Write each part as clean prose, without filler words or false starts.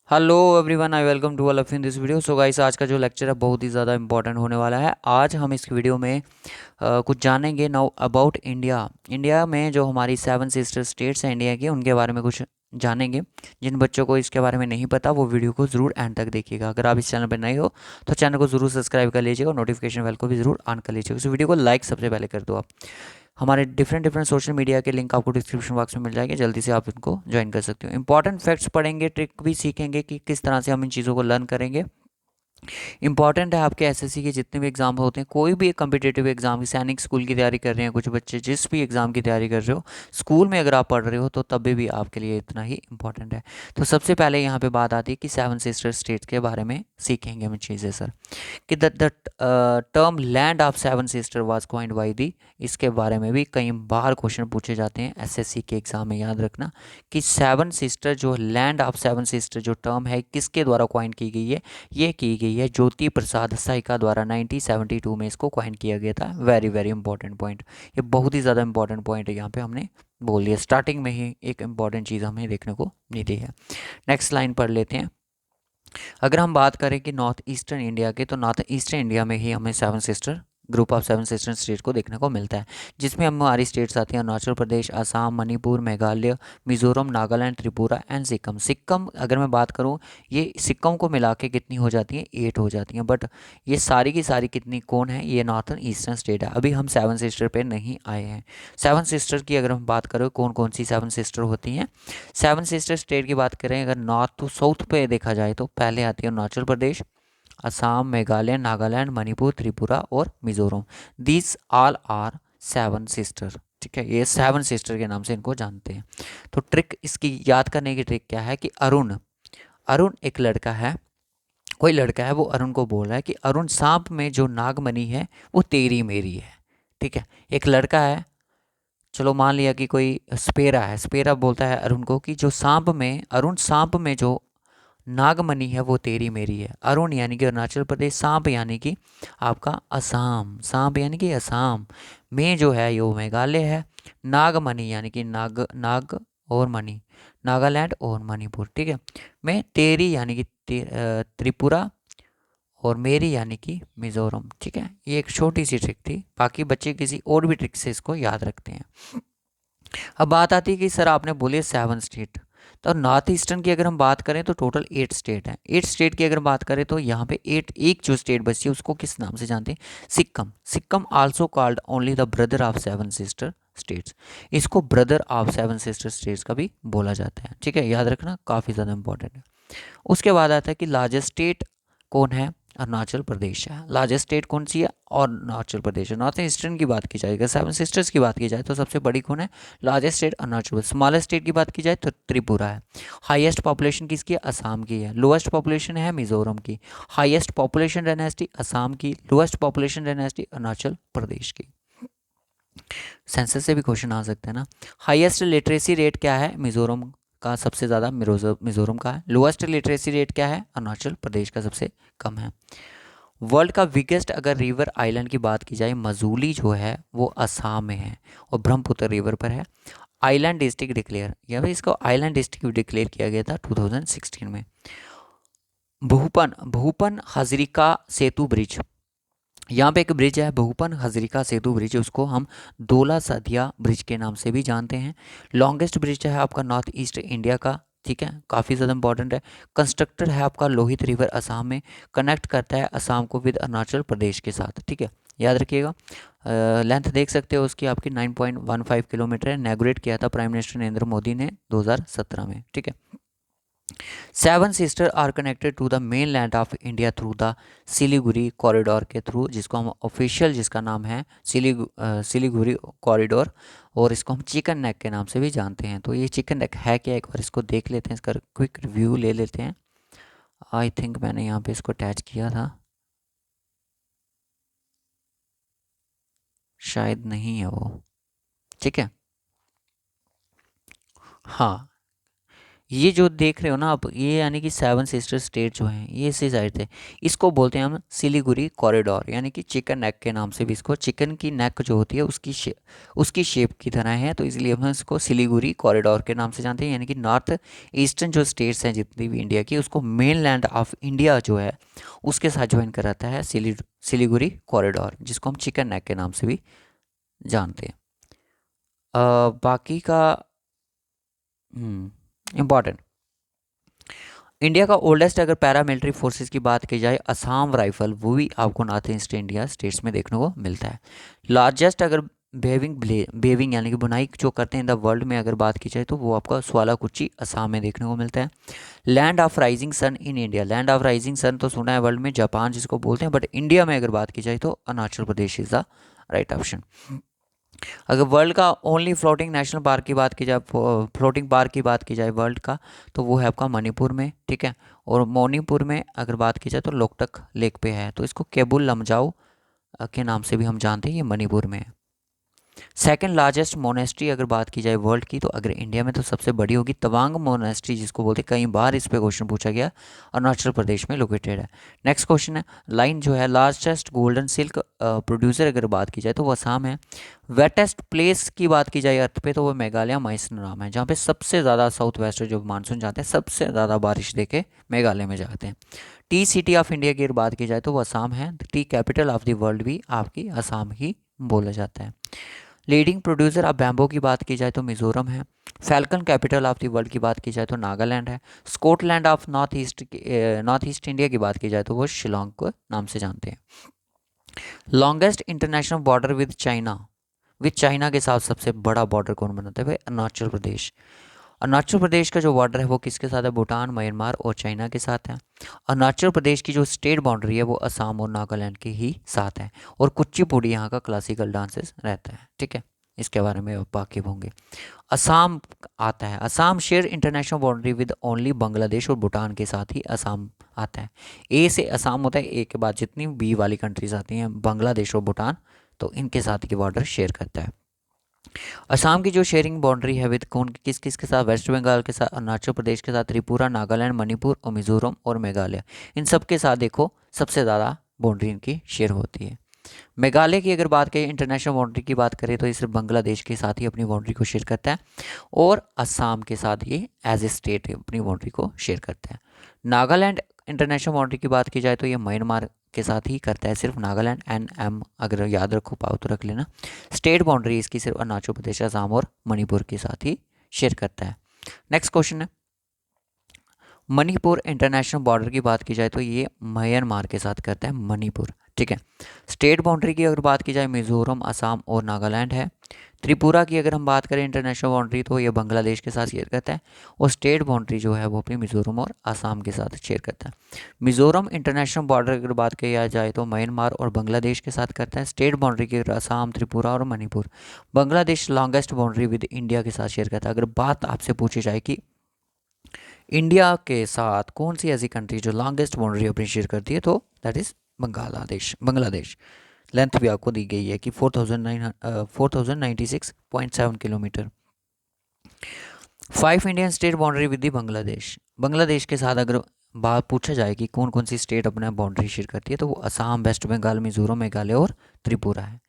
Hello everyone, I welcome to all of in this video. So guys, आज का जो lecture है बहुत ही ज़्यादा इंपॉर्टेंट होने वाला है। आज हम इस वीडियो में कुछ जानेंगे नाउ अबाउट इंडिया। इंडिया में जो हमारी सेवन सिस्टर स्टेट्स हैं इंडिया की, उनके बारे में कुछ जानेंगे। जिन बच्चों को इसके बारे में नहीं पता वो वीडियो को ज़रूर एंड तक देखिएगा। अगर आप इस चैनल पर नए हो तो चैनल को ज़रूर सब्सक्राइब कर लीजिएगा और नोटिफिकेशन बेल को भी ज़रूर ऑन कर लीजिएगा। इस वीडियो को लाइक सबसे पहले कर दो आप। हमारे डिफरेंट डिफरेंट सोशल मीडिया के लिंक आपको डिस्क्रिप्शन बॉक्स में मिल जाएंगे, जल्दी से आप इनको ज्वाइन कर सकते हो। इंपॉर्टेंट फैक्ट्स पढ़ेंगे, ट्रिक भी सीखेंगे कि किस तरह से हम इन चीज़ों को लर्न करेंगे। इंपॉर्टेंट है आपके एसएससी के जितने भी एग्जाम होते हैं, कोई भी एक कम्पिटेटिव एग्जाम की, सैनिक स्कूल की तैयारी कर रहे हैं कुछ बच्चे, जिस भी एग्जाम की तैयारी कर रहे हो, स्कूल में अगर आप पढ़ रहे हो तो तब भी आपके लिए इतना ही इंपॉर्टेंट है। तो सबसे पहले यहाँ पे बात आती है कि सेवन सिस्टर स्टेट्स के बारे में सीखेंगे हम चीज़ें सर। कि the term land of seven sister was coined by the, इसके बारे में भी कई बार क्वेश्चन पूछे जाते हैं एसएससी के एग्जाम में। याद रखना कि सेवन सिस्टर, जो लैंड ऑफ सेवन सिस्टर जो टर्म है, किसके द्वारा कॉइन की गई है? ये की गई है ज्योति प्रसाद साइका द्वारा 1972 में इसको कॉइन किया गया था। वेरी वेरी इंपॉर्टेंट पॉइंट, ये बहुत ही ज़्यादा इंपॉर्टेंट पॉइंट है। यहाँ पे हमने बोल दिया स्टार्टिंग में ही, एक इंपॉर्टेंट चीज़ हमें देखने को मिली है। नेक्स्ट लाइन पढ़ लेते हैं। अगर हम बात करें कि नॉर्थ ईस्टर्न इंडिया के, तो नॉर्थ ईस्टर्न इंडिया में ही हमें seven sister group of seven sister state को देखने को मिलता है, जिसमें हमारी स्टेट्स आती हैं अरुणाचल प्रदेश, असम, मणिपुर, मेघालय, मिजोरम, नागालैंड, त्रिपुरा एंड सिक्किम। सिक्किम अगर मैं बात करूं, ये सिक्किम को मिला के कितनी हो जाती हैं? 8 हो जाती हैं। बट ये सारी की सारी कितनी कौन है? ये नॉर्थन ईस्टर्न स्टेट है। अभी हम सेवन सिस्टर पे नहीं आए हैं। सेवन सिस्टर की अगर हम बात करें, कौन कौन सी सेवन सिस्टर होती हैं? सेवन सिस्टर स्टेट की बात करें अगर नॉर्थ टू साउथ पे देखा जाए, तो पहले आती है अरुणाचल प्रदेश, असम, मेघालय, नागालैंड, मणिपुर, त्रिपुरा और Mizoram. These all are seven sister. ठीक है, ये सेवन सिस्टर के नाम से इनको जानते हैं। तो ट्रिक इसकी याद करने की ट्रिक क्या है कि अरुण, अरुण एक लड़का है, कोई लड़का है, वो अरुण को बोल रहा है कि अरुण, सांप में जो नागमणि है वो तेरी मेरी है। ठीक है, एक लड़का है, चलो मान लिया कि कोई स्पेरा है, स्पेरा बोलता है अरुण को कि जो सांप में, अरुण सांप में जो नागमणि है वो तेरी मेरी है। अरुण यानी कि अरुणाचल प्रदेश, सांप यानी कि आपका असम, सांप यानी कि असम में जो है यो मेघालय है, नागमणि यानी कि नाग, नाग और मणि नागालैंड और मणिपुर। ठीक है, मैं तेरी यानी कि त्रिपुरा और मेरी यानी कि मिजोरम। ठीक है, ये एक छोटी सी ट्रिक थी, बाकी बच्चे किसी और भी ट्रिक से इसको याद रखते हैं। अब बात आती है कि सर आपने बोले सेवन स्टेट, तो नॉर्थ ईस्टर्न की अगर हम बात करें तो टोटल 8 स्टेट हैं। 8 स्टेट की अगर बात करें तो यहाँ पे 8, एक जो स्टेट बची है उसको किस नाम से जानते हैं? Sikkim. Sikkim also called only the brother of seven sister states. इसको brother of seven sister states का भी बोला जाता है। ठीक है, याद रखना, काफ़ी ज़्यादा इंपॉर्टेंट है। उसके बाद आता है कि लार्जेस्ट स्टेट कौन है? अरुणाचल प्रदेश है। लार्जेस्ट स्टेट कौन सी है? और अरुणाचल प्रदेश है। नॉर्थ ईस्टर्न की बात की जाएगी, सेवन सिस्टर्स की बात की जाए तो सबसे बड़ी कौन है? Largest state Arunachal Pradesh. Smallest state की बात की जाए तो त्रिपुरा है। हाईएस्ट पॉपुलेशन किसकी है? असम की है। लोएस्ट पॉपुलेशन है मिजोरम की। हाईएस्ट पॉपुलेशन डायनेस्टी असम की, lowest population dynasty Arunachal Pradesh की। सेंसस से भी क्वेश्चन आ सकते हैं ना। हाईएस्ट लिटरेसी रेट क्या है? मिजोरम का सबसे ज़्यादा मिजोरम का है। लोएस्ट लिटरेसी रेट क्या है? अरुणाचल प्रदेश का सबसे कम है। वर्ल्ड का बिगेस्ट अगर रिवर आइलैंड की बात की जाए, मजूली जो है वो असम में है और ब्रह्मपुत्र रिवर पर है। आइलैंड डिस्ट्रिक्ट डिक्लेयर, या फिर इसको आइलैंड डिस्ट्रिक्ट डिक्लेयर किया गया था 2016 में। भूपन, भूपन हजरिका सेतु ब्रिज, यहाँ पे एक ब्रिज है भूपन हजरिका सेतु ब्रिज, उसको हम दोला सदिया ब्रिज के नाम से भी जानते हैं। लॉन्गेस्ट ब्रिज है आपका नॉर्थ ईस्ट इंडिया का। ठीक है, काफ़ी ज़्यादा इंपॉर्टेंट है। कंस्ट्रक्टेड है आपका लोहित रिवर असम में, कनेक्ट करता है असम को विद अरुणाचल प्रदेश के साथ। ठीक है, याद रखिएगा। लेंथ देख सकते हो उसकी, आपकी 9.15 किलोमीटर है। इनॉग्रेट किया था प्राइम मिनिस्टर नरेंद्र मोदी ने 2017 में। ठीक है, seven sister are connected to the mainland of India through the Siliguri corridor के थ्रू, जिसको हम ऑफिशियल, जिसका नाम है सिलीगुड़ी कॉरिडोर, और इसको हम चिकन नेक के नाम से भी जानते हैं। तो ये चिकन नेक है क्या, एक बार इसको देख लेते हैं, इसका क्विक रिव्यू ले लेते हैं। आई थिंक मैंने यहाँ पे इसको अटैच किया था, शायद नहीं है वो। ठीक है, हाँ, ये जो देख रहे हो ना आप, ये यानी कि सेवन सिस्टर स्टेट जो हैं ये इसी साइड थे। इसको बोलते हैं हम सिलीगुड़ी कॉरिडोर, यानी कि चिकन नेक के नाम से भी इसको, चिकन की नेक जो होती है उसकी शेप की तरह है, तो इसलिए हम इसको सिलीगुड़ी कॉरिडोर के नाम से जानते हैं। यानी कि नॉर्थ ईस्टर्न जो स्टेट्स हैं जितनी भी इंडिया की, उसको मेन लैंड ऑफ इंडिया जो है उसके साथ ज्वाइन कराता है सिलीगुड़ी कॉरिडोर, जिसको हम चिकन नेक के नाम से भी जानते हैं। बाकी का इम्पॉर्टेंट, इंडिया का ओल्डेस्ट अगर पैरामिलिट्री फोर्सेस की बात की जाए, असम राइफल, वो भी आपको नॉर्थ ईस्ट इंडिया स्टेट्स में देखने को मिलता है। लार्जेस्ट अगर बेविंग यानी कि बुनाई जो करते हैं इन द वर्ल्ड में अगर बात की जाए तो वो आपका स्वालाकुची असम में देखने को मिलता है। Land of rising sun in India, land of rising sun तो सुना है वर्ल्ड में, जापान जिसको बोलते हैं, बट इंडिया में अगर बात की जाए तो Arunachal Pradesh is the right option. अगर वर्ल्ड का ओनली फ्लोटिंग नेशनल पार्क की बात की जाए, फ्लोटिंग पार्क की बात की जाए वर्ल्ड का, तो वो है आपका मणिपुर में, ठीक है। और मणिपुर में अगर बात की जाए तो लोकटक लेक पे है, तो इसको केबुल लमजाओ के नाम से भी हम जानते हैं, ये मणिपुर में है। सेकंड लार्जेस्ट मोनेस्ट्री अगर बात की जाए वर्ल्ड की, तो अगर इंडिया में तो सबसे बड़ी होगी तवांग मोनेस्ट्री जिसको बोलते हैं, कई बार इस पे क्वेश्चन पूछा गया, अरुणाचल प्रदेश में लोकेटेड है। नेक्स्ट क्वेश्चन है, लाइन जो है लार्जेस्ट गोल्डन सिल्क प्रोड्यूसर अगर बात की जाए तो वो असम है। वेटेस्ट प्लेस की बात की जाए अर्थ पे तो वो मेघालय माइसनाराम है, जहाँ पे सबसे ज़्यादा साउथ वेस्ट जो मानसून जाते हैं सबसे ज़्यादा बारिश देके मेघालय में जाते हैं। टी सिटी ऑफ इंडिया की अगर बात की जाए तो वो असम है। T capital of the world भी आपकी असम ही बोला जाता है। लीडिंग प्रोड्यूसर ऑफ बैम्बो की बात की जाए तो मिजोरम है। Falcon capital of the world की बात की जाए तो नागालैंड है। Scotland of north east India की बात की जाए तो वो शिलोंग को नाम से जानते हैं। Longest international border with China के साथ सबसे बड़ा बॉर्डर कौन बनाता है भाई? अरुणाचल प्रदेश। अरुणाचल प्रदेश का जो बॉर्डर है वो किसके साथ है? भूटान, म्यांमार और चाइना के साथ है। अरुणाचल प्रदेश की जो स्टेट बाउंड्री है वो असम और नागालैंड के ही साथ है। और कुचिपुड़ी यहाँ का क्लासिकल डांसेस रहता है, ठीक है, इसके बारे में आप वाकिफ होंगे। असम आता है, Assam share international boundary with only Bangladesh और भूटान के साथ ही असम आता है। ए से असम होता है, ए के बाद जितनी बी वाली कंट्रीज आती हैं बांग्लादेश और भूटान, तो इनके साथ ये बॉर्डर शेयर करता है। असम की जो शेयरिंग बाउंड्री है विद कौन किस किस के साथ? वेस्ट बंगाल के साथ, अरुणाचल प्रदेश के साथ, त्रिपुरा, नागालैंड, मणिपुर और मिजोरम और मेघालय, इन सब के साथ देखो सबसे ज़्यादा बाउंड्री इनकी शेयर होती है। मेघालय की अगर बात करें इंटरनेशनल बाउंड्री की बात करें तो ये सिर्फ बांग्लादेश के साथ ही अपनी बाउंड्री को शेयर करता है, और असम के साथ ये एज ए स्टेट अपनी बाउंड्री को शेयर करता है। नागालैंड इंटरनेशनल बाउंड्री की बात की जाए तो ये म्यांमार के साथ ही करता है, सिर्फ नागालैंड NM, अगर याद रखो पाओ तो रख लेना। स्टेट बाउंड्री इसकी सिर्फ अरुणाचल प्रदेश, असम और मणिपुर के साथ ही शेयर करता है। नेक्स्ट क्वेश्चन है, मणिपुर इंटरनेशनल बॉर्डर की बात की जाए तो ये म्यांमार के साथ करता है मणिपुर, ठीक है। स्टेट बाउंड्री की अगर बात की जाए मिजोरम, असम और नागालैंड है। त्रिपुरा की अगर हम बात करें इंटरनेशनल बाउंड्री तो ये बांग्लादेश के साथ शेयर करता है, और स्टेट बाउंड्री जो है वो अपनी मिजोरम और असम के साथ शेयर करता है। मिजोरम इंटरनेशनल बॉर्डर अगर बात की जाए तो म्यांमार और बांग्लादेश के साथ करता है। स्टेट बाउंड्री की असम, त्रिपुरा और Manipur. Bangladesh longest boundary with India के साथ शेयर करता है। अगर बात आपसे पूछी जाए कि इंडिया के साथ कौन सी ऐसी कंट्री जो लॉन्गेस्ट बाउंड्री अपनी शेयर करती है, तो दैट इज़ बांग्लादेश। लेंथ भी आपको दी गई है कि 4096.7 kilometre. 5 Indian state boundary with the Bangladesh के साथ अगर बात पूछा जाए कि कौन कौन सी स्टेट अपना बाउंड्री शेयर करती है, तो वो असम, वेस्ट बंगाल, मिजोरम, मेघालय और त्रिपुरा है,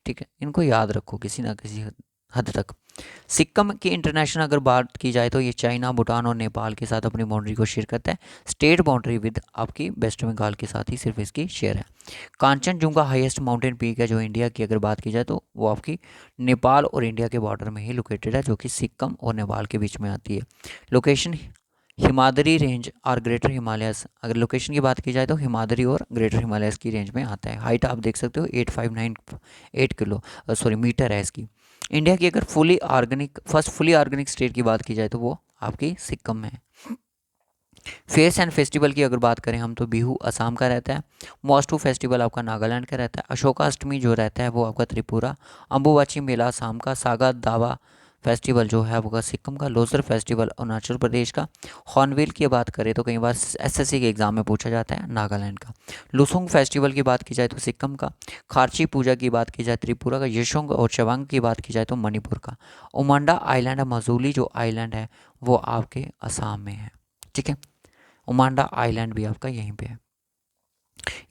ठीक है। इनको याद रखो किसी ना किसी हद तक। सिक्किम की इंटरनेशनल अगर बात की जाए तो ये चाइना, भूटान और नेपाल के साथ अपनी बाउंड्री को शेयर करता है। स्टेट बाउंड्री विद आपकी वेस्ट बंगाल के साथ ही सिर्फ इसकी शेयर है। कांचनजुंगा हाईएस्ट माउंटेन पीक है जो इंडिया की अगर बात की जाए तो वो आपकी नेपाल और इंडिया के बॉर्डर में ही लोकेटेड है, जो कि सिक्किम और नेपाल के बीच में आती है। लोकेशन हिमाद्री रेंज और ग्रेटर हिमालयस, अगर लोकेशन की बात की जाए तो हिमाद्री और ग्रेटर हिमालयस की रेंज में आता है। हाइट आप देख सकते हो 8598 मीटर है इसकी। इंडिया की अगर फर्स्ट फुली ऑर्गेनिक स्टेट की बात की जाए तो वो आपकी सिक्किम है। फेयर्स एंड फेस्टिवल की अगर बात करें हम तो बिहू असम का रहता है। मॉस्टू फेस्टिवल आपका नागालैंड का रहता है। अशोकाष्टमी जो रहता है वो आपका त्रिपुरा। अम्बुबाची मेला असम का। सागा दावा फेस्टिवल जो है आपका सिक्किम का, लोसर फेस्टिवल अरुणाचल प्रदेश का, हॉर्नबिल की बात करें तो कई बार एसएससी के एग्ज़ाम में पूछा जाता है, नागालैंड का। लुसुंग फेस्टिवल की बात की जाए तो सिक्किम का। खारची पूजा की बात की जाए त्रिपुरा का। यशोंग और चवांग की बात की जाए तो मणिपुर का। उमांडा आइलैंड है, मजूली जो आइलैंड है वो आपके असम में है, ठीक है। उमांडा आइलैंड भी आपका यहीं पे है।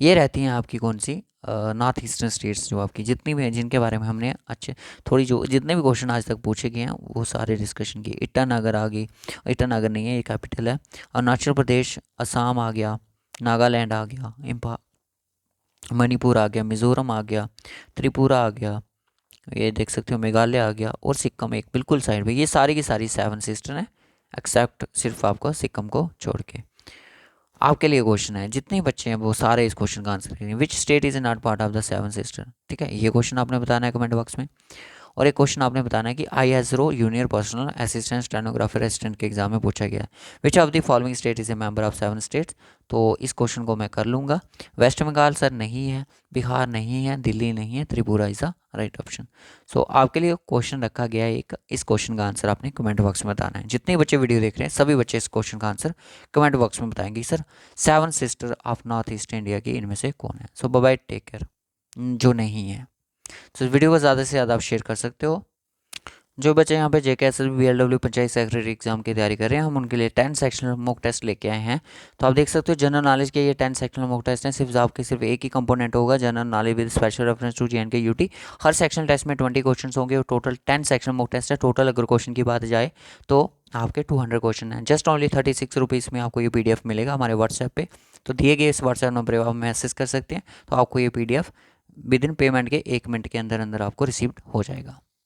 ये रहती हैं आपकी कौन सी नॉर्थ ईस्टर्न स्टेट्स जो आपकी जितनी भी हैं, जिनके बारे में हमने अच्छे थोड़ी जो जितने भी क्वेश्चन आज तक पूछे गए हैं वो सारे डिस्कशन किए। ईटानगर आ गई, ईटानगर नहीं है, ये कैपिटल है। अरुणाचल प्रदेश, असम आ गया, नागालैंड आ गया, इम्फा मणिपुर आ गया, मिज़ोरम आ गया, त्रिपुरा आ गया, ये देख सकते हो मेघालय आ गया, और सिक्किम एक बिल्कुल साइड में। ये सारी की सारी 7 सिस्टर हैं, एक्सेप्ट सिर्फ आपको सिक्किम को छोड़ के। आपके लिए क्वेश्चन है, जितने बच्चे हैं वो सारे इस क्वेश्चन का आंसर करेंगे। Which state is not part of the 7 sister, ठीक है। ये क्वेश्चन आपने बताना है कमेंट बॉक्स में। और एक क्वेश्चन आपने बताना है कि ISRO junior personal assistant stenographer assistant के एग्जाम में पूछा गया है। Which of the following state is a member of 7 states. तो इस क्वेश्चन को मैं कर लूँगा। वेस्ट बंगाल सर नहीं है, बिहार नहीं है, दिल्ली नहीं है, Tripura is a right option. So आपके लिए क्वेश्चन रखा गया है एक, इस क्वेश्चन का आंसर आपने कमेंट बॉक्स में बताना है। जितने बच्चे वीडियो देख रहे हैं सभी बच्चे इस क्वेश्चन का आंसर कमेंट बॉक्स में बताएंगे sir 7 sister of north east India की इनमें से कौन है। सो बाय बाय, टेक केयर। जो नहीं है तो इस वीडियो को ज़्यादा से ज़्यादा आप शेयर कर सकते हो। जो बच्चे यहाँ पे JKSL BLW panchayat secretary exam की तैयारी कर रहे हैं, हम उनके लिए 10 सेक्शनल मॉक टेस्ट लेके आए हैं। तो आप देख सकते हो जनरल नॉलेज के ये 10 सेक्शनल मॉक टेस्ट हैं। सिर्फ एक ही कंपोनेंट होगा, general knowledge with special reference to JNK UT। हर सेक्शनल टेस्ट में 20 क्वेश्चन होंगे और टोटल 10 सेक्शनल मॉक टेस्ट है। टोटल अगर क्वेश्चन की बात जाए तो आपके 200 क्वेश्चन हैं। जस्ट ओनली 36 रुपीज़ में आपको ये PDF मिलेगा हमारे व्हाट्सएप पे। तो दिए गए इस व्हाट्सएप नंबर पर आप मैसेज कर सकते हैं, तो आपको ये PDF विद इन पेमेंट के 1 मिनट के अंदर अंदर आपको रिसीव हो जाएगा।